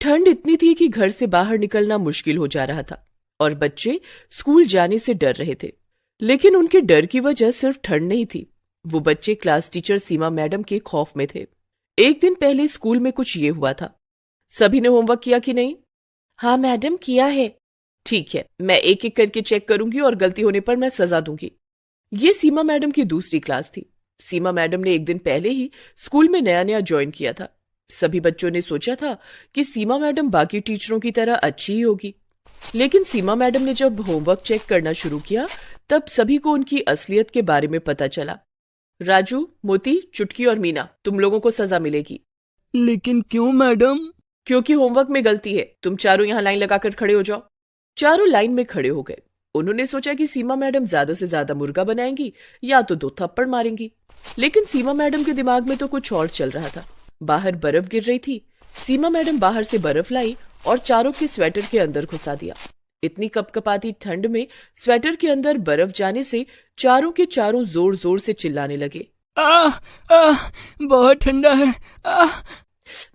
ठंड इतनी थी कि घर से बाहर निकलना मुश्किल हो जा रहा था और बच्चे स्कूल जाने से डर रहे थे। लेकिन उनके डर की वजह सिर्फ ठंड नहीं थी, वो बच्चे क्लास टीचर सीमा मैडम के खौफ में थे। एक दिन पहले स्कूल में कुछ ये हुआ था। सभी ने होमवर्क किया कि नहीं? हाँ मैडम, किया है। ठीक है, मैं एक एक करके चेक करूंगी और गलती होने पर मैं सजा दूंगी। ये सीमा मैडम की दूसरी क्लास थी। सीमा मैडम ने एक दिन पहले ही स्कूल में नया नया ज्वाइन किया था। सभी बच्चों ने सोचा था कि सीमा मैडम बाकी टीचरों की तरह अच्छी ही होगी। लेकिन सीमा मैडम ने जब होमवर्क चेक करना शुरू किया तब सभी को उनकी असलियत के बारे में पता चला। राजू, मोती, चुटकी और मीना, तुम लोगों को सजा मिलेगी। लेकिन क्यों मैडम? क्योंकि होमवर्क में गलती है। तुम चारों यहाँ लाइन लगाकर खड़े हो जाओ। चारों लाइन में खड़े हो गए। उन्होंने सोचा कि सीमा मैडम ज्यादा से ज्यादा मुर्गा बनाएंगी या तो 2 थप्पड़ मारेंगी। लेकिन सीमा मैडम के दिमाग में तो कुछ और चल रहा था। बाहर बर्फ गिर रही थी। सीमा मैडम बाहर से बर्फ लाई और चारों के स्वेटर के अंदर घुसा दिया। इतनी कपकपाती ठंड में स्वेटर के अंदर बर्फ जाने से चारों के चारों जोर जोर से चिल्लाने लगे। बहुत ठंडा है।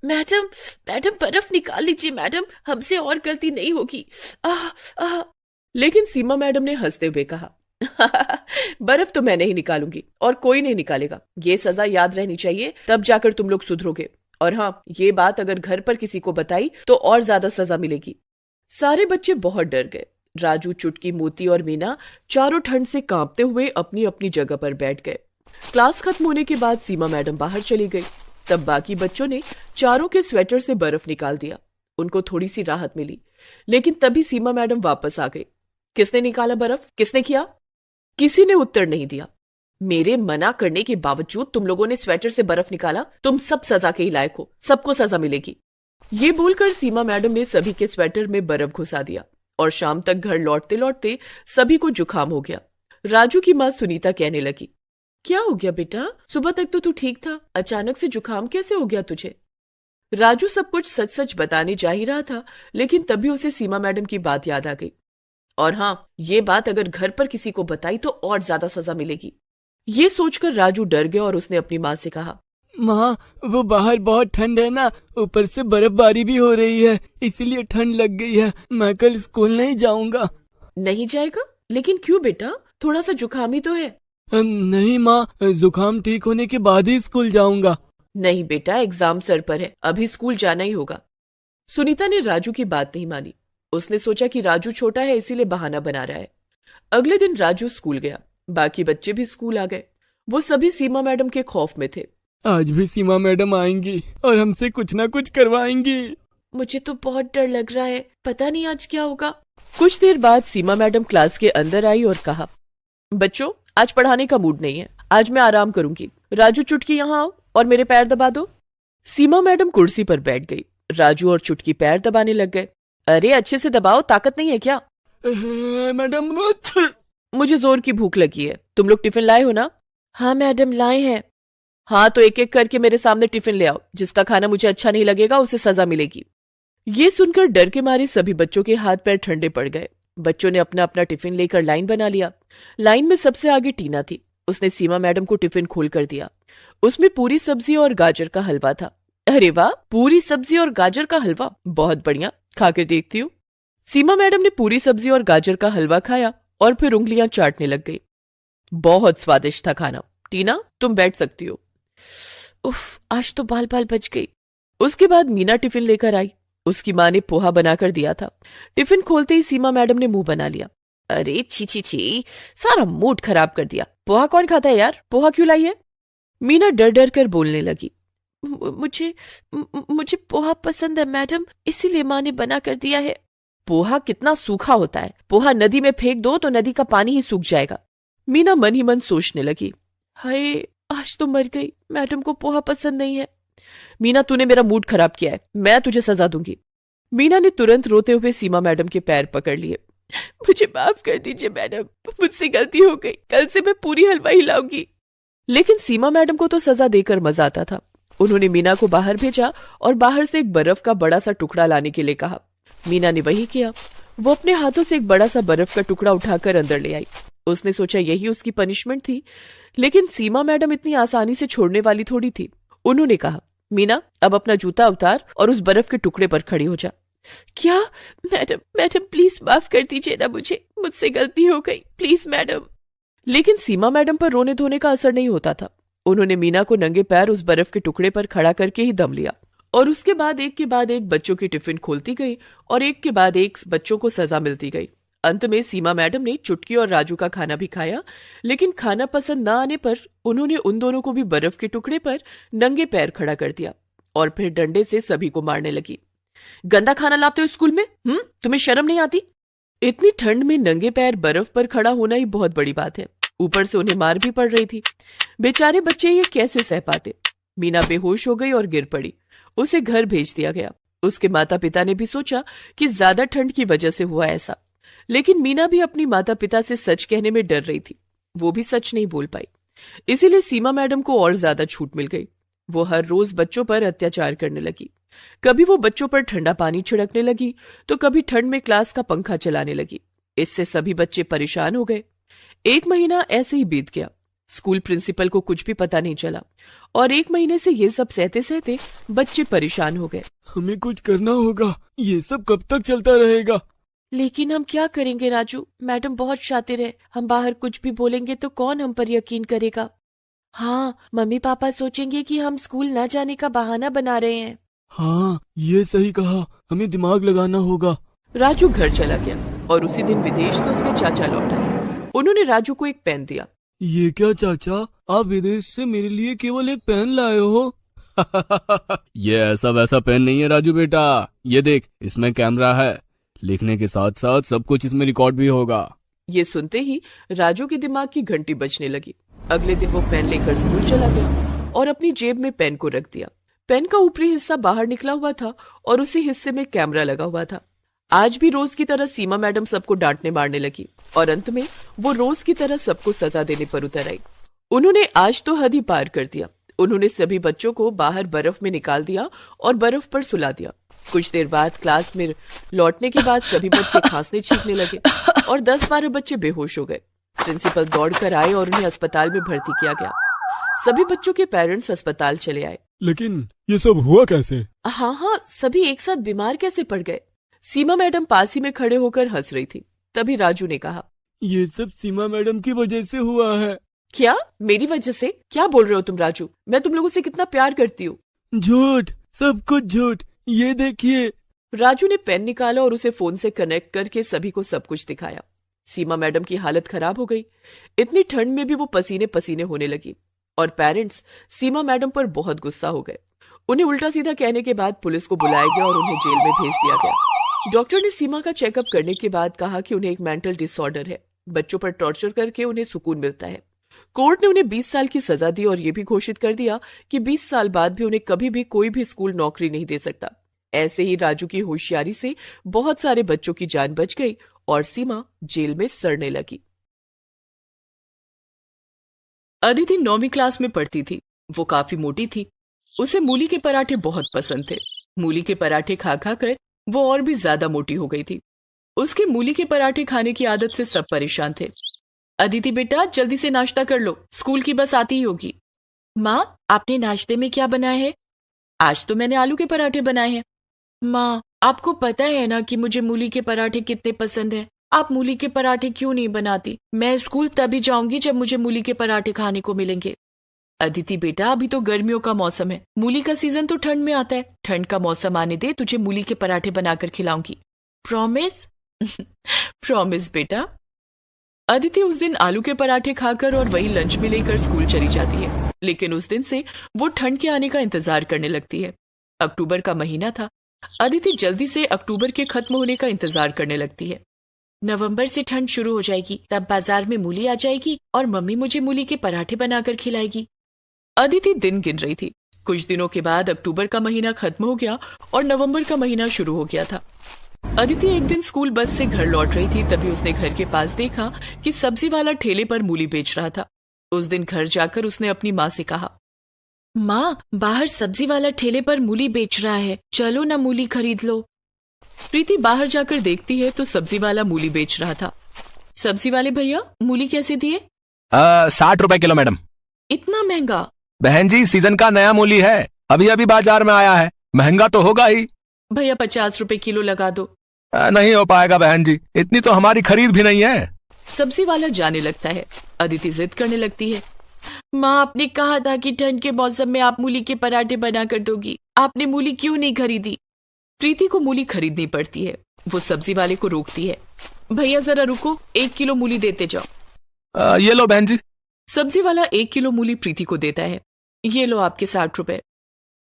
मैडम मैडम बर्फ निकाल लीजिए मैडम, हमसे और गलती नहीं होगी। लेकिन सीमा मैडम ने हंसते हुए कहा, बर्फ तो मैं नहीं निकालूंगी और कोई नहीं निकालेगा। ये सजा याद रहनी चाहिए, तब जाकर तुम लोग सुधरोगे। और हाँ, ये बात अगर घर पर किसी को बताई तो और ज्यादा सजा मिलेगी। सारे बच्चे बहुत डर गए। राजू, चुटकी, मोती और मीना चारों ठंड से कांपते हुए अपनी अपनी जगह पर बैठ गए। क्लास खत्म होने के बाद सीमा मैडम बाहर चली गई। तब बाकी बच्चों ने चारों के स्वेटर से बर्फ निकाल दिया। उनको थोड़ी सी राहत मिली। लेकिन तभी सीमा मैडम वापस आ गई। किसने निकाला बर्फ? किसने किया? किसी ने उत्तर नहीं दिया। मेरे मना करने के बावजूद तुम लोगों ने स्वेटर से बर्फ निकाला। तुम सब सजा के ही लायक हो, सबको सजा मिलेगी। ये बोलकर सीमा मैडम ने सभी के स्वेटर में बर्फ घुसा दिया और शाम तक घर लौटते लौटते सभी को जुकाम हो गया। राजू की माँ सुनीता कहने लगी, क्या हो गया बेटा? सुबह तक तो तू ठीक था, अचानक से जुकाम कैसे हो गया तुझे? राजू सब कुछ सच सच बताने जा ही रहा था, लेकिन तभी उसे सीमा मैडम की बात याद आ गई। और हाँ, ये बात अगर घर पर किसी को बताई तो और ज्यादा सजा मिलेगी। ये सोचकर राजू डर गया और उसने अपनी माँ से कहा, माँ, वो बाहर बहुत ठंड है ना, ऊपर से बर्फबारी भी हो रही है, इसीलिए ठंड लग गई है। मैं कल स्कूल नहीं जाऊंगा। नहीं जाएगा? लेकिन क्यों बेटा? थोड़ा सा जुकाम ही तो है। नहीं माँ, जुकाम ठीक होने के बाद ही स्कूल जाऊंगा। नहीं बेटा, एग्जाम सर पर है, अभी स्कूल जाना ही होगा। सुनीता ने राजू की बात नहीं मानी। उसने सोचा कि राजू छोटा है इसीलिए बहाना बना रहा है। अगले दिन राजू स्कूल गया। बाकी बच्चे भी स्कूल आ गए। वो सभी सीमा मैडम के खौफ में थे। आज भी सीमा मैडम आएंगी और हमसे कुछ ना कुछ करवाएंगी। मुझे तो बहुत डर लग रहा है, पता नहीं आज क्या होगा। कुछ देर बाद सीमा मैडम क्लास के अंदर आई और कहा, बच्चों, आज पढ़ाने का मूड नहीं है, आज मैं आराम करूंगी। राजू, चुटकी यहाँ आओ और मेरे पैर दबा दो। सीमा मैडम कुर्सी पर बैठ गई। राजू और चुटकी पैर दबाने लग गए। अरे अच्छे से दबाओ, ताकत नहीं है क्या? मैडम, मुझे जोर की भूख लगी है। तुम लोग टिफिन लाए हो ना? हाँ मैडम, लाए हैं। हाँ तो एक एक करके मेरे सामने टिफिन ले आओ। जिसका खाना मुझे अच्छा नहीं लगेगा उसे सजा मिलेगी। ये सुनकर डर के मारे सभी बच्चों के हाथ पैर ठंडे पड़ गए। बच्चों ने अपना अपना टिफिन लेकर लाइन बना लिया। लाइन में सबसे आगे टीना थी। उसने सीमा मैडम को टिफिन खोल कर दिया। उसमें पूरी सब्जी और गाजर का हलवा था। अरे वाह, पूरी सब्जी और गाजर का हलवा, बहुत बढ़िया, खाकर देखती हूँ। सीमा मैडम ने पूरी सब्जी और गाजर का हलवा खाया और फिर उंगलियां चाटने लग गई। बहुत स्वादिष्ट था खाना। टीना, तुम बैठ सकती हो। उफ, आज तो बाल बाल बच गई। उसके बाद मीना टिफिन लेकर आई। उसकी माँ ने पोहा बनाकर दिया था। टिफिन खोलते ही सीमा मैडम ने मुंह बना लिया। अरे छी छी छी, सारा मूड खराब कर दिया। पोहा कौन खाता है यार? पोहा क्यों लाई है? मीना डर डर कर बोलने लगी। मुझे पोहा पसंद है मैडम, इसीलिए माँ ने बना कर दिया है। पोहा कितना सूखा होता है, पोहा नदी में फेंक दो तो नदी का पानी ही सूख जाएगा। मीना मन ही मन सोचने लगी, हाय आज तो मर गई, मैडम को पोहा पसंद नहीं है। मीना, तूने मेरा मूड खराब किया है, मैं तुझे सजा दूंगी। मीना ने तुरंत रोते हुए सीमा मैडम के पैर पकड़ लिए। मुझे माफ कर दीजिए मैडम, मुझसे गलती हो गई, कल से मैं पूरी हलवा ही लाऊंगी। लेकिन सीमा मैडम को तो सजा देकर मजा आता था। उन्होंने मीना को बाहर भेजा और बाहर से एक बर्फ का बड़ा सा टुकड़ा लाने के लिए कहा। मीना ने वही किया। वो अपने हाथों से एक बड़ा सा बर्फ का टुकड़ा उठाकर अंदर ले आई। उसने सोचा यही उसकी पनिशमेंट थी, लेकिन सीमा मैडम इतनी आसानी से छोड़ने वाली थोड़ी थी। उन्होंने कहा, मीना, अब अपना जूता उतार और उस बर्फ के टुकड़े पर खड़ी हो जा। क्या? मैडम, मैडम प्लीज माफ कर दीजिए ना मुझसे गलती हो गई, प्लीज मैडम। लेकिन सीमा मैडम पर रोने धोने का असर नहीं होता था। उन्होंने मीना को नंगे पैर उस बर्फ के टुकड़े पर खड़ा करके ही दम लिया और उसके बाद एक बच्चों की टिफिन खोलती गई और एक के बाद एक बच्चों को सजा मिलती गई। अंत में सीमा मैडम ने चुटकी और राजू का खाना भी खाया, लेकिन खाना पसंद न आने पर उन्होंने उन दोनों को भी बर्फ के टुकड़े पर नंगे पैर खड़ा कर दिया और फिर डंडे से सभी को मारने लगी। गंदा खाना लाते हो स्कूल में? तुम्हें शर्म नहीं आती? इतनी ठंड में नंगे पैर बर्फ पर खड़ा होना ही बहुत बड़ी बात है। ऊपर से उन्हें मार भी पड़ रही थी। बेचारे बच्चे ये कैसे सह पाते। मीना बेहोश हो गई और गिर पड़ी। उसे घर भेज दिया गया। उसके माता पिता ने भी सोचा कि ज्यादा ठंड की वजह से हुआ ऐसा, लेकिन मीना भी अपनी माता पिता से सच कहने में डर रही थी। वो भी सच नहीं बोल पाई, इसीलिए सीमा मैडम को और ज्यादा छूट मिल गई। वो हर रोज बच्चों पर अत्याचार करने लगी। कभी वो बच्चों पर ठंडा पानी छिड़कने लगी तो कभी ठंड में क्लास का पंखा चलाने लगी। इससे सभी बच्चे परेशान हो गए। 1 महीना ऐसे ही बीत गया। स्कूल प्रिंसिपल को कुछ भी पता नहीं चला और 1 महीने से ये सब सहते सहते बच्चे परेशान हो गए। हमें कुछ करना होगा, ये सब कब तक चलता रहेगा? लेकिन हम क्या करेंगे राजू? मैडम बहुत शातिर है, हम बाहर कुछ भी बोलेंगे तो कौन हम पर यकीन करेगा? हाँ, मम्मी पापा सोचेंगे कि हम स्कूल न जाने का बहाना बना रहे हैं। हाँ, ये सही कहा, हमें दिमाग लगाना होगा। राजू घर चला गया और उसी दिन विदेश से उसके चाचा लौट आए। उन्होंने राजू को एक पेन दिया। ये क्या चाचा, आप विदेश से मेरे लिए केवल एक पेन लाए हो? ये ऐसा वैसा पेन नहीं है राजू बेटा, ये देख, इसमें कैमरा है, लिखने के साथ साथ सब कुछ इसमें रिकॉर्ड भी होगा। ये सुनते ही राजू के दिमाग की घंटी बजने लगी। अगले दिन वो पेन लेकर स्कूल चला गया और अपनी जेब में पेन को रख दिया। पेन का ऊपरी हिस्सा बाहर निकला हुआ था और उसी हिस्से में कैमरा लगा हुआ था। आज भी रोज की तरह सीमा मैडम सबको डांटने मारने लगी और अंत में वो रोज की तरह सबको सजा देने पर उतर आई। उन्होंने आज तो हद ही पार कर दिया। उन्होंने सभी बच्चों को बाहर बर्फ में निकाल दिया और बर्फ पर सुला दिया। कुछ देर बाद क्लास में लौटने के बाद सभी बच्चे खांसने छींकने लगे और 10-12 बच्चे बेहोश हो गए। प्रिंसिपल दौड़कर आए और उन्हें अस्पताल में भर्ती किया गया। सभी बच्चों के पेरेंट्स अस्पताल चले आए। लेकिन ये सब हुआ कैसे? हाँ, सभी एक साथ बीमार कैसे पड़ गए? सीमा मैडम पास ही में खड़े होकर हंस रही थी। तभी राजू ने कहा, ये सब सीमा मैडम की वजह से हुआ है। क्या? मेरी वजह से? क्या बोल रहे हो तुम राजू? मैं तुम लोगों से कितना प्यार करती हूँ। झूठ, सब कुछ झूठ, ये देखिए। राजू ने पेन निकाला और उसे फोन से कनेक्ट करके सभी को सब कुछ दिखाया। सीमा मैडम की हालत खराब हो गई। इतनी ठंड में भी वो पसीने पसीने होने लगी और पेरेंट्स सीमा मैडम पर बहुत गुस्सा हो गए। उन्हें उल्टा सीधा कहने के बाद पुलिस को बुलाया गया और उन्हें जेल में भेज दिया गया। डॉक्टर ने सीमा का चेकअप करने के बाद कहा कि उन्हें एक मेंटल डिसऑर्डर है। बच्चों पर टॉर्चर करके उन्हें सुकून मिलता है। कोर्ट ने उन्हें 20 साल की सजा दी और यह भी घोषित कर दिया कि 20 साल बाद भी उन्हें कभी भी कोई भी स्कूल नौकरी नहीं दे सकता। ऐसे ही राजू की होशियारी से बहुत सारे बच्चों की जान बच गई और सीमा जेल में सड़ने लगी। अदिति 9वीं क्लास में पढ़ती थी। वो काफी मोटी थी। उसे मूली के पराठे बहुत पसंद थे। मूली के पराठे खा खा कर वो और भी ज्यादा मोटी हो गई थी। उसके मूली के पराठे खाने की आदत से सब परेशान थे। अदिति बेटा, जल्दी से नाश्ता कर लो, स्कूल की बस आती ही होगी। माँ, आपने नाश्ते में क्या बनाया है? आज तो मैंने आलू के पराठे बनाए हैं। माँ, आपको पता है ना कि मुझे मूली के पराठे कितने पसंद है। आप मूली के पराठे क्यों नहीं बनाती? मैं स्कूल तभी जाऊंगी जब मुझे मूली के पराठे खाने को मिलेंगे। अदिति बेटा, अभी तो गर्मियों का मौसम है। मूली का सीजन तो ठंड में आता है। ठंड का मौसम आने दे, तुझे मूली के पराठे बनाकर खिलाऊंगी। प्रॉमिस? प्रॉमिस बेटा। अदिति उस दिन आलू के पराठे खाकर और वही लंच में लेकर स्कूल चली जाती है। लेकिन उस दिन से वो ठंड के आने का इंतजार करने लगती है। अक्टूबर का महीना था। अदिति जल्दी से अक्टूबर के खत्म होने का इंतजार करने लगती है। नवंबर से ठंड शुरू हो जाएगी, तब बाजार में मूली आ जाएगी और मम्मी मुझे मूली के पराठे बनाकर खिलाएगी। अदिति दिन गिन रही थी। कुछ दिनों के बाद अक्टूबर का महीना खत्म हो गया और नवंबर का महीना शुरू हो गया था। अदिति एक दिन स्कूल बस से घर लौट रही थी। तभी उसने घर के पास देखा कि सब्जी वाला ठेले पर मूली बेच रहा था। उस दिन घर जाकर उसने अपनी माँ से कहा, माँ, बाहर सब्जी वाला ठेले पर मूली बेच रहा है, चलो ना मूली खरीद लो। प्रीति बाहर जाकर देखती है तो सब्जी वाला मूली बेच रहा था। सब्जी वाले भैया, मूली कैसे दिए? 60 रुपए किलो मैडम। इतना महंगा? बहन जी, सीजन का नया मूली है, अभी अभी बाजार में आया है, महंगा तो होगा ही। भैया 50 रुपए किलो लगा दो। नहीं हो पाएगा बहन जी, इतनी तो हमारी खरीद भी नहीं है। सब्जी वाला जाने लगता है। अदिति जिद करने लगती है। माँ, आपने कहा था कि ठंड के मौसम में आप मूली के पराठे बना कर दोगी, आपने मूली क्यों नहीं खरीदी? प्रीति को मूली खरीदनी पड़ती है। वो सब्जी वाले को रोकती है। भैया जरा रुको, 1 किलो मूली देते जाओ। ये लो बहन जी। सब्जी वाला 1 किलो मूली प्रीति को देता है। ये लो आपके 60 रुपए।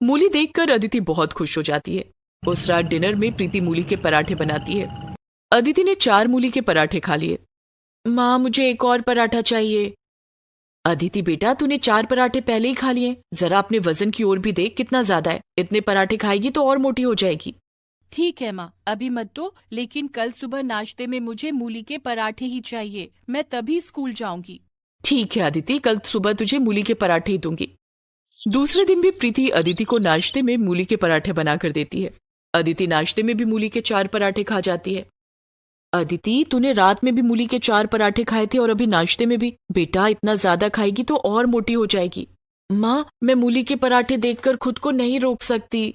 मूली देखकर अदिति बहुत खुश हो जाती है। उस रात डिनर में प्रीति मूली के पराठे बनाती है। अदिति ने 4 मूली के पराठे खा लिए। माँ, मुझे एक और पराठा चाहिए। अदिति बेटा, तूने 4 पराठे पहले ही खा लिए, जरा अपने वजन की ओर भी देख, कितना ज्यादा है। इतने पराठे खाएगी तो और मोटी हो जाएगी। ठीक है माँ, अभी मत दो, लेकिन कल सुबह नाश्ते में मुझे मूली के पराठे ही चाहिए, मैं तभी स्कूल जाऊंगी। ठीक है अदिति, कल सुबह तुझे मूली के पराठे ही दूंगी। दूसरे दिन भी प्रीति अदिति को नाश्ते में मूली के पराठे बनाकर देती है। अदिति नाश्ते में भी मूली के 4 पराठे खा जाती है। अदिति, तूने रात में भी मूली के 4 पराठे खाए थे और अभी नाश्ते में भी। बेटा, इतना ज्यादा खाएगी तो और मोटी हो जाएगी। माँ, मैं मूली के पराठे देखकर खुद को नहीं रोक सकती।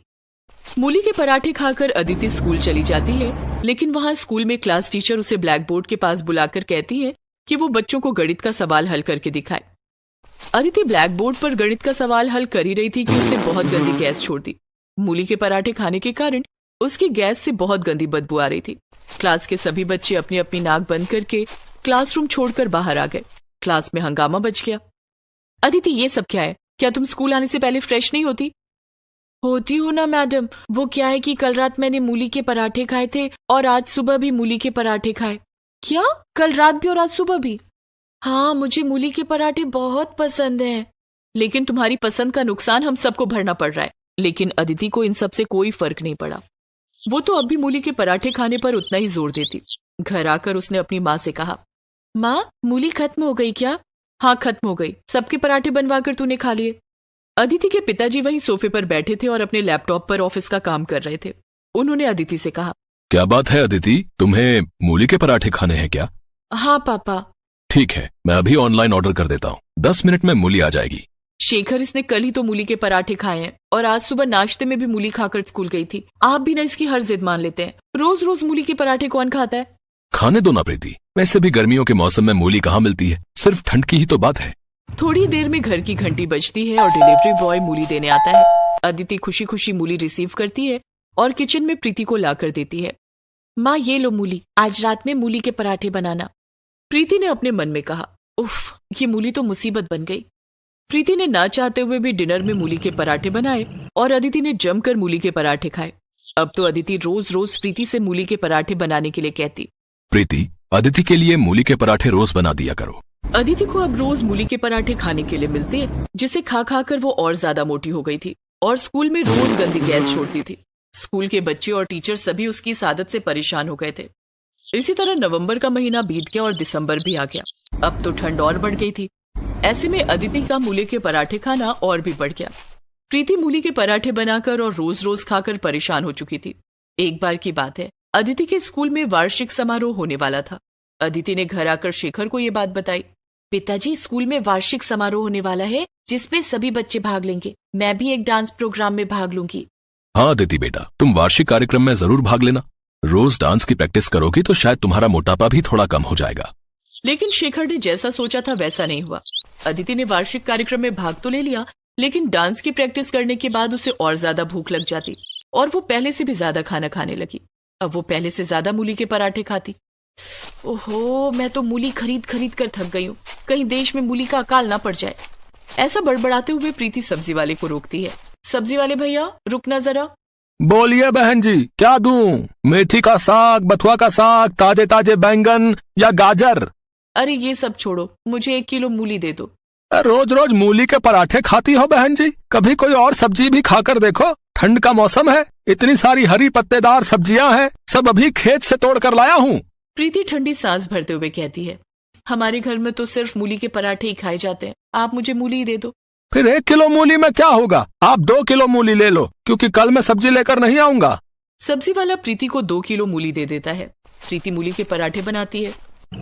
मूली के पराठे खाकर अदिति स्कूल चली जाती है, लेकिन वहां स्कूल में क्लास टीचर उसे ब्लैक बोर्ड के पास बुलाकर कहती है कि वो बच्चों को गणित का सवाल हल करके दिखाए। अदिति ब्लैक बोर्ड पर गणित का सवाल हल कर ही रही थी कि उसने बहुत गंदी गैस छोड़ दी। मूली के पराठे खाने के कारण उसकी गैस से बहुत गंदी बदबू आ रही थी। क्लास के सभी बच्चे अपनी अपनी नाक बंद करके क्लासरूम छोड़कर बाहर आ गए। क्लास में हंगामा बच गया। अदिति, ये सब क्या है? क्या तुम स्कूल आने से पहले फ्रेश नहीं होती? होती हो ना मैडम, वो क्या है कि कल रात मैंने मूली के पराठे खाए थे और आज सुबह भी मूली के पराठे खाए। क्या? कल रात भी और आज सुबह भी? हाँ, मुझे मूली के पराठे बहुत पसंद हैं। लेकिन तुम्हारी पसंद का नुकसान हम सबको भरना पड़ रहा है। लेकिन अदिति को इन सब से कोई फर्क नहीं पड़ा। वो तो अब भी मूली के पराठे खाने पर उतना ही जोर देती। घर आकर उसने अपनी माँ से कहा, माँ, मूली खत्म हो गई क्या? हाँ, खत्म हो गई, सबके पराठे बनवा कर तूने खा लिए। अदिति के पिताजी वहीं सोफे पर बैठे थे और अपने लैपटॉप पर ऑफिस का काम कर रहे थे। उन्होंने अदिति से कहा, क्या बात है अदिति, तुम्हें मूली के पराठे खाने हैं क्या? हाँ पापा। ठीक है, मैं अभी ऑनलाइन ऑर्डर कर देता हूँ, 10 मिनट में मूली आ जाएगी। शेखर, इसने कल ही तो मूली के पराठे खाए हैं और आज सुबह नाश्ते में भी मूली खाकर स्कूल गई थी। आप भी ना इसकी हर जिद मान लेते हैं। रोज रोज मूली के पराठे कौन खाता है? खाने दो ना प्रीति, वैसे भी गर्मियों के मौसम में मूली कहाँ मिलती है, सिर्फ ठंड की ही तो बात है। थोड़ी देर में घर की घंटी बजती है और डिलीवरी बॉय मूली देने आता है। अदिति खुशी खुशी मूली रिसीव करती है और किचन में प्रीति को लाकर देती है। माँ, ये लो मूली, आज रात में मूली के पराठे बनाना। प्रीति ने अपने मन में कहा, उफ, ये मूली तो मुसीबत बन गई। प्रीति ने ना चाहते हुए भी डिनर में मूली के पराठे बनाए और अदिति ने जमकर मूली के पराठे खाए। अब तो अदिति रोज रोज प्रीति से मूली के पराठे बनाने के लिए कहती। प्रीति, अदिति के लिए मूली के पराठे रोज बना दिया करो। अदिति को अब रोज मूली के पराठे खाने के लिए मिलते हैं, जिसे खा खा कर वो और ज्यादा मोटी हो गई थी और स्कूल में रोज गंदी गैस छोड़ती थी। स्कूल के बच्चे और टीचर सभी उसकी इस आदत से परेशान हो गए थे। इसी तरह नवंबर का महीना बीत गया और दिसंबर भी आ गया। अब तो ठंड और बढ़ गई थी। ऐसे में अदिति का मूली के पराठे खाना और भी बढ़ गया। प्रीति मूली के पराठे बनाकर और रोज रोज खाकर परेशान हो चुकी थी। एक बार की बात है, अदिति के स्कूल में वार्षिक समारोह होने वाला था। अदिति ने घर आकर शेखर को ये बात बताई। पिताजी, स्कूल में वार्षिक समारोह होने वाला है जिसमें सभी बच्चे भाग लेंगे। मैं भी एक डांस प्रोग्राम में भाग लूंगी। हाँ अदिति बेटा, तुम वार्षिक कार्यक्रम में जरूर भाग लेना। रोज डांस की प्रैक्टिस करोगी तो शायद तुम्हारा मोटापा भी थोड़ा कम हो जाएगा। लेकिन शेखर ने जैसा सोचा था वैसा नहीं हुआ। अदिति ने वार्षिक कार्यक्रम में भाग तो ले लिया, लेकिन डांस की प्रैक्टिस करने के बाद उसे और ज्यादा भूख लग जाती और वो पहले से भी ज्यादा खाना खाने लगी। अब वो पहले से ज्यादा मूली के पराठे खाती। ओहो, मैं तो मूली खरीद खरीद कर थक गई हूँ, कहीं देश में मूली का अकाल ना पड़ जाए। ऐसा बड़बड़ाते हुए प्रीति सब्जी वाले को रोकती है। सब्जी वाले भैया, रुकना जरा। बोलिए बहन जी, क्या दूं? मेथी का साग, बथुआ का साग, ताजे ताजे बैंगन या गाजर? अरे ये सब छोड़ो, मुझे 1 किलो मूली दे दो। रोज रोज मूली के पराठे खाती हो बहन जी, कभी कोई और सब्जी भी खाकर देखो। ठंड का मौसम है, इतनी सारी हरी पत्तेदार सब्जियां हैं, सब अभी खेत से तोड़ कर लाया हूँ। प्रीति ठंडी सांस भरते हुए कहती है, हमारे घर में तो सिर्फ मूली के पराठे ही खाए जाते हैं, आप मुझे मूली ही दे दो। फिर 1 किलो मूली में क्या होगा, आप 2 किलो मूली ले लो, क्योंकि कल मैं सब्जी लेकर नहीं आऊंगा। सब्जी वाला प्रीति को 2 किलो मूली दे देता है। प्रीति मूली के पराठे बनाती है।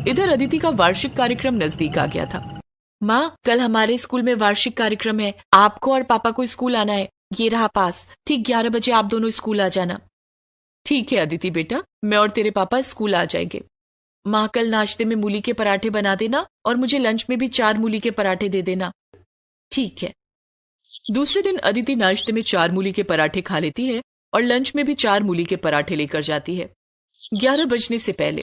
इधर अदिति का वार्षिक कार्यक्रम नजदीक आ गया था। माँ, कल हमारे स्कूल में वार्षिक कार्यक्रम है, आपको और पापा को स्कूल आना है। ये रहा पास। ठीक 11 बजे आप दोनों स्कूल आ जाना। ठीक है अदिति बेटा, मैं और तेरे पापा स्कूल आ जाएंगे। माँ कल नाश्ते में मूली के पराठे बना देना और मुझे लंच में भी 4 मूली के पराठे दे देना। ठीक है। दूसरे दिन अदिति नाश्ते में 4 मूली के पराठे खा लेती है और लंच में भी 4 मूली के पराठे लेकर जाती है 11 बजने से पहले।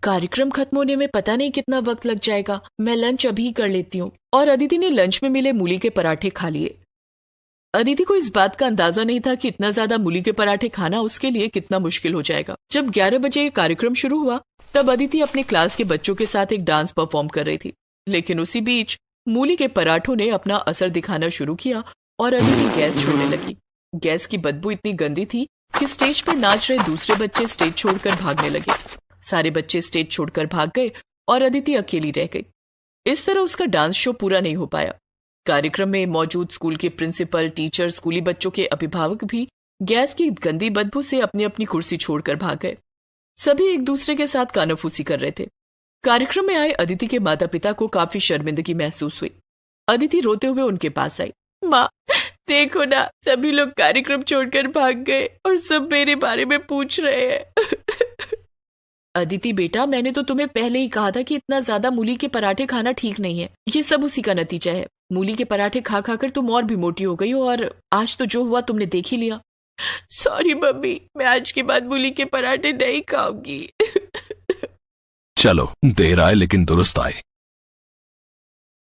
कार्यक्रम खत्म होने में पता नहीं कितना वक्त लग जाएगा, मैं लंच अभी कर लेती हूँ। और अदिति ने लंच में मिले मूली के पराठे खा लिए। अदिति को इस बात का अंदाजा नहीं था कि इतना ज्यादा मूली के पराठे खाना उसके लिए कितना मुश्किल हो जाएगा। जब 11 बजे कार्यक्रम शुरू हुआ तब अदिति अपने क्लास के बच्चों के साथ एक डांस परफॉर्म कर रही थी, लेकिन उसी बीच मूली के पराठों ने अपना असर दिखाना शुरू किया और अदिति गैस छोड़ने लगी। गैस की बदबू इतनी गंदी थी कि स्टेज पर नाच रहे दूसरे बच्चे स्टेज छोड़कर भागने लगे। सारे बच्चे स्टेज छोड़कर भाग गए और अदिति अकेली रह गई। इस तरह उसका डांस शो पूरा नहीं हो पाया। कार्यक्रम में मौजूद स्कूल के प्रिंसिपल, टीचर, स्कूली बच्चों के अभिभावक भी गैस की गंदी बदबू से अपनी अपनी कुर्सी छोड़कर भाग गए। सभी एक दूसरे के साथ कानाफूसी कर रहे थे। कार्यक्रम में आए अदिति के माता पिता को काफी शर्मिंदगी महसूस हुई। अदिति रोते हुए उनके पास आई। माँ देखो ना, सभी लोग कार्यक्रम छोड़कर भाग गए और सब मेरे बारे में पूछ रहे हैं। अदिति बेटा, मैंने तो तुम्हें पहले ही कहा था कि इतना ज्यादा मूली के पराठे खाना ठीक नहीं है। ये सब उसी का नतीजा है। मूली के पराठे खा खाकर तुम और भी मोटी हो गई हो और आज तो जो हुआ तुमने देख ही लिया। सॉरी मम्मी, मैं आज के बाद मूली के पराठे नहीं खाऊंगी। चलो, देर आए लेकिन दुरुस्त आए।